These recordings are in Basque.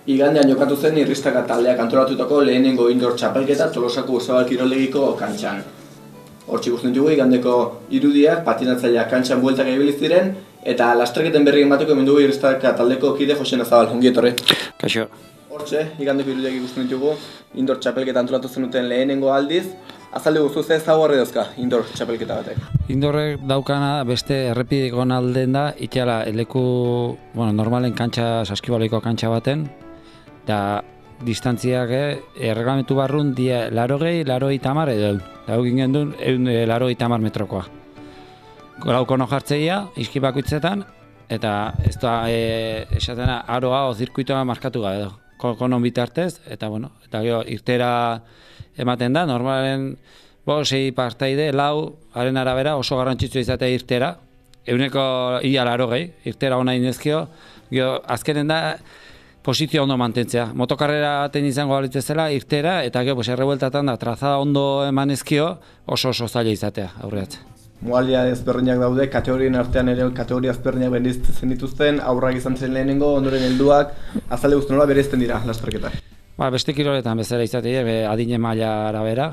Igandean jokatu zen Irristaka taldeak antolatutako lehenengo indoor txapelketa Tolosako Urzabal kiroldegiko kantxan. Hortxe ikusten dugu igandeko irudiak, patinatzaileak kantxan bueltak ibili ziren eta lasterketen berri emateko hemen dugu Irristaka taldeko kide Josena Zabal. Ongi etorri. Kaixo. Hortxe, igandeko irudiak ikusten ditugu indoor txapelketa antolatu zenuten lehenengo aldiz. Azaldu guzu ze ezaugarri dauzka indoor txapelketa batek. Indoorrek daukana beste errepideko alden da, itxala leku, normalen kantxa, saskibaloiko kantxa baten, eta distantziak erreglamentu barrun die 80 edo da ginen duen 80 metrokoa. Lauko no jartzeia, izki bakoitzetan, eta ez da esatena aroa o zirkuitoa markatu gabe edo. Konon bitartez, eta eta irtera ematen da, normalen 6 partaide, 4 haren arabera oso garrantzitsua izatea irtera, euneko ia 80, irtera ona inezkio, azkenen da posizio ondo mantentzea. Motokarrera baten izango balitzezela irtera, eta errebueltatan da trazada ondo emanezkio oso zaila izatea aurreatzen. Mugalia ezberdinak daude, kategorien artean ere kategoria ezberdinak bereizten dituzten, aurrak izan zen lehenengo, ondoren helduak, azalde guzti nola bereizten dira lasterketak. Beste kiroletan bezala izatea, adine maila arabera,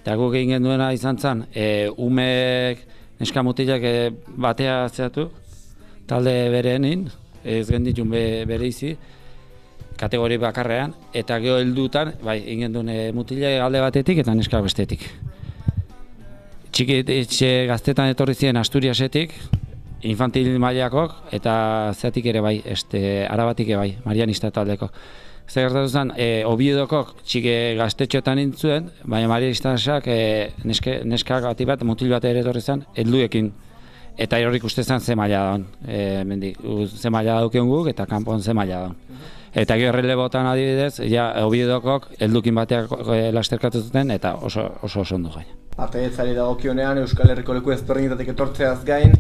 eta guk egin duena izan zen, umek neska mutilak batea zeatu, talde bereenin, ez genditun bereizi, kategori bakarrean, eta gero heldutan, egin duen mutilak alde batetik eta neska bestetik. Txiki gaztetan etorri ziren Asturiasetik, infantil mailakok, eta zeatik ere arabatik ere Marianista taldeko. Zer gertatu zen, Oviedokok txiki gaztetxoetan nintzuen, baina Marianistasak neskak bati bat, mutil bat ere etorri zen, helduekin. Eta horrik uste zen ze maila daun, ze maila dauken guk eta kanpon ze maila daun. Eta gero errelebotan adibidez, Oviedokok heldukin bateak lasterkatu zuten eta oso ondo gaina. Partaidetzari dagokionean Euskal Herriko leku ezberdinetatik etortzeaz gain,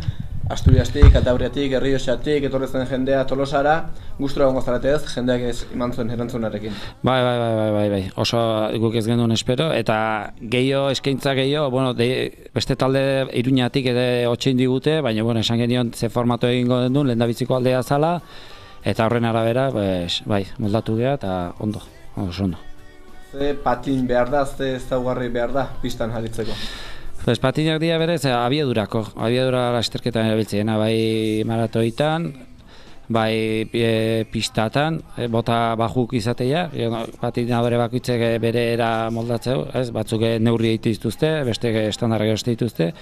Asturiastik, Kantabriatik, Errioxatik, etorri zen jendea Tolosara, gustura egongo zaretez, jendeak ez eman zuen erantzunarekin. Bai, oso guk ez genuen espero, eta eskaintza gehiago, beste talde Iruñatik ere hotxein digute, baina esan genion ze formato egingo den duen, lehendabiziko aldea zala, eta horren arabera, moldatu geha eta oso ondo. Ze patin behar da, ze ezaugarri behar da pistan jaritzeko? Patinak dira berez, abiadura lasterketan erabiltzeena, bai maratoitan, bai pistatan, bota bajuk izatea, patinadore bakoitzek bere era moldatzeu, batzuk neurri egite dituzte, beste estandarra geroste dituzte,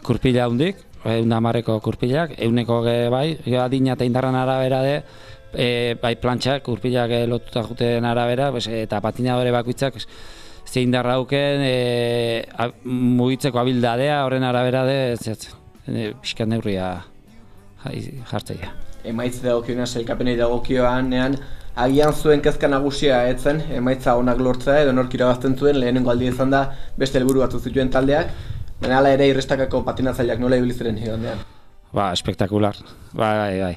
kurpila hundik, 110ko kurpilak, euneko bai, adina eta indarran arabera de, bai plantxak, kurpilak lotuta juten arabera, eta patinadore bakoitzak zein darra hauken mugitzeko abildadea, horren arabera de, pixkat neurria jartzeia. Emaitz dagokionean, sailkapenei dagokioanean, agian zuen kezka nagusia etzen, emaitza onak lortzea edo nork irabazten zuen, lehenengo aldi izan da beste helburu batzu zituen taldeak, baina hala ere Irristakako patinatzaileak nola ibili ziren igandean? Espektakular, bai.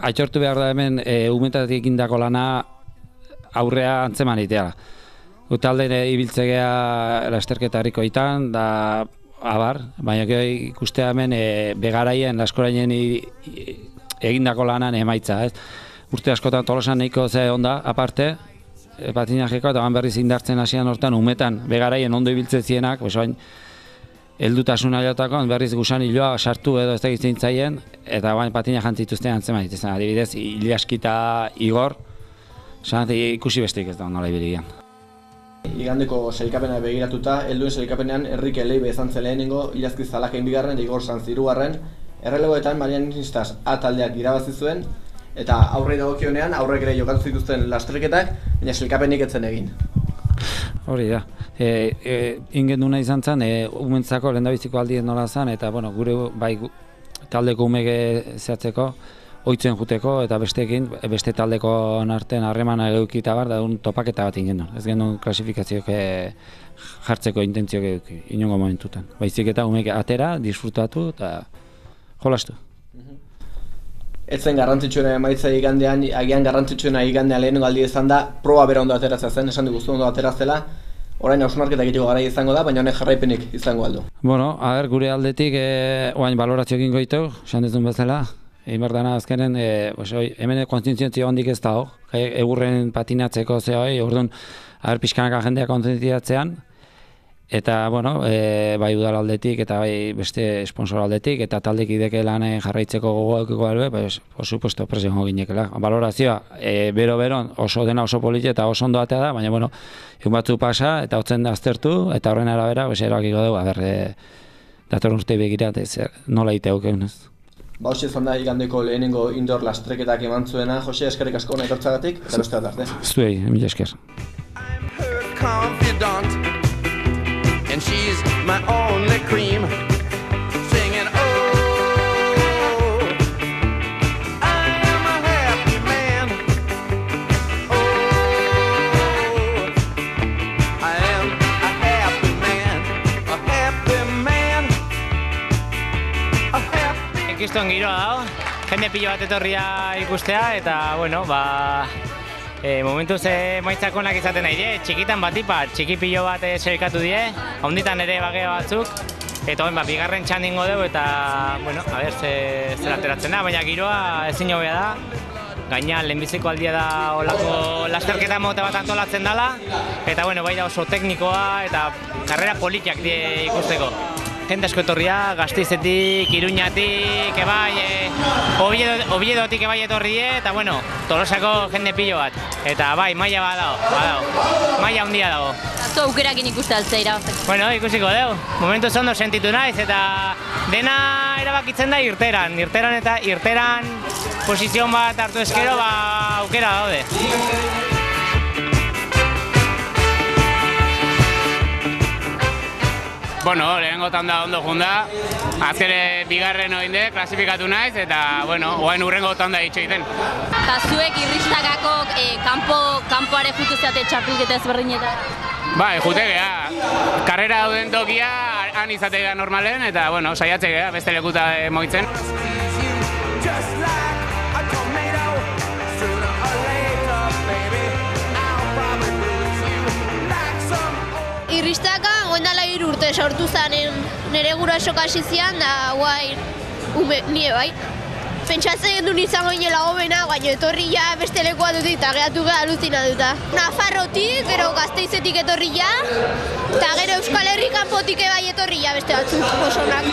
Aitortu behar da hemen, umetatik egindako lana aurrea antzeman itea. Talde ibiltzegea lasterketa harrikoitan, da abar, baina ikustea hemen begaraien, laskorainen egindako lanan emaitza. Urte askotan Tolosan nahiko ze onda, aparte, patinajeko eta berriz indartzen hasian hortan, umetan begaraien ondo ibiltze zienak, heldutasuna jotakoan berriz gusan hiloa sartu edo ez da gizintzaien, eta patina jantzituzten antzeman itezen. Adibidez, Iliaski eta Igor, ikusi besteik ez da nola ibiligian. Igandeko sailkapena begiratuta, helduen sailkapenean Enrique Leibe izan zen lehenengo, Iliaski Zalakain bigarren, Igor Sanz hirugarren, errelegoetan Marianistas A taldeak irabazi zuen, eta aurrei dagokionean aurrek ere jokatu zituzten lasterketak, baina sailkapenik etzen egin. Hori da. Ingen duna izan zen, umentzako lehendabiziko aldien nola zen, eta gure taldeko umek zehatzeko, oitzen juteko eta beste taldeko artean harremana edukita bar, da topaketa bat ingen duen. Ez genuen klasifikazioak jartzeko intentziok eduki, inongo momentutan. Baizik eta umek atera, disfrutatu eta jolastu. Etzen garrantzitsuena emaitza igandean, agian garrantzitsuena igandean lehenengo aldi izan da, proba bera ondo ateratzea zen, esan dugu ondo aterazela, orain hausnarketa egiteko garai izango da, baina honek jarraipenik izango aldu. Gure aldetik, oain balorazio egingo ditu, esan dezun bezala, egin behar dana azkenen, hemen kontzientziatzio handik ez dago, egurren patinatzeko orduan, pixkanaka jendeak kontzientziatzean, eta, bueno, bai udal aldetik eta bai beste sponsor aldetik eta taldekideke lan jarraitzeko gogoekiko albe, por supuesto, presiongo ginekela. Valorazioa, bero-beron oso dena oso politi eta oso ondo atea da, baina, bueno, egun batzu pasa eta hotzen da aztertu, eta horren arabera, erabakiko dugu, datorren urte begira, nola iteuk egunez. Ba, hoxe izan da igandeko lehenengo indoor lastreketak eman zuena. Jose, eskerrik asko nahi tortzagatik, eta beste bat arte. Zuei, mila esker. And she's my only cream, singing, oh, I am a happy man, oh, I am a happy man, a happy man, a happy... Ikiston giroa dago, jende pilo bat etorria ikustea, eta, bueno, momentuz emaitzak onak izaten nahi die, txikitan batipat, txiki pilo bat selkatu die, honditan ere bagea batzuk, eta bigarren txandingo dugu eta, bueno, a ber, zer ateratzen da, baina giroa ezin hobea da, gaina lehenbiziko aldia da olako lasterketa mota bat antolatzen dela, eta, bueno, bai da oso teknikoa eta karrera politiak die ikusteko. Jende asko etorria, Gasteizetik, Iruñatik, ebai, Oviedotik ebai etorri eta, bueno, Tolosako jende pilo bat. Eta bai, maila badago, maila handia dago. Zu aukerakin ikuste altzea irabazteko. Bueno, ikusiko dugu, momentu ondo sentitu naiz, eta dena erabakitzen da irteran eta irteran posizion bat hartu eskero, aukera daude. Bueno, lehenengo tanda ondo junda, azkere bigarren oinde, klasifikatu naiz, eta, bueno, oain urrengo tanda hitz egiten. Eta zuek irristakako kanpoare jutu zeate txapelketa ezberdinetan? Bai, jutegea, karrera dauden tokia, han izatea normalen, eta, bueno, saiatzea beste lekuta moitzen. Irristaka goendala 3 urte sortu zanen nire gurasoak hasi zian da guai nire bai. Pentsatzen duen izango inela hobena, baina etorri ja beste lekoa dut eta gehatu geha aluzinatuta. Nafarrotik, gero Gasteizetik etorri ja, eta gero Euskal Herri kanpotik bai etorri ja beste batzuk osonak.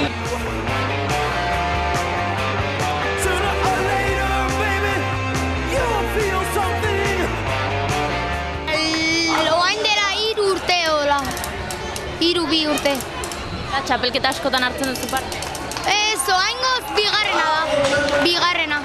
Hiru bi urte. Txapelketa askotan hartzen duzu parte? Ez, oaingoz bigarrena da. Bigarrena.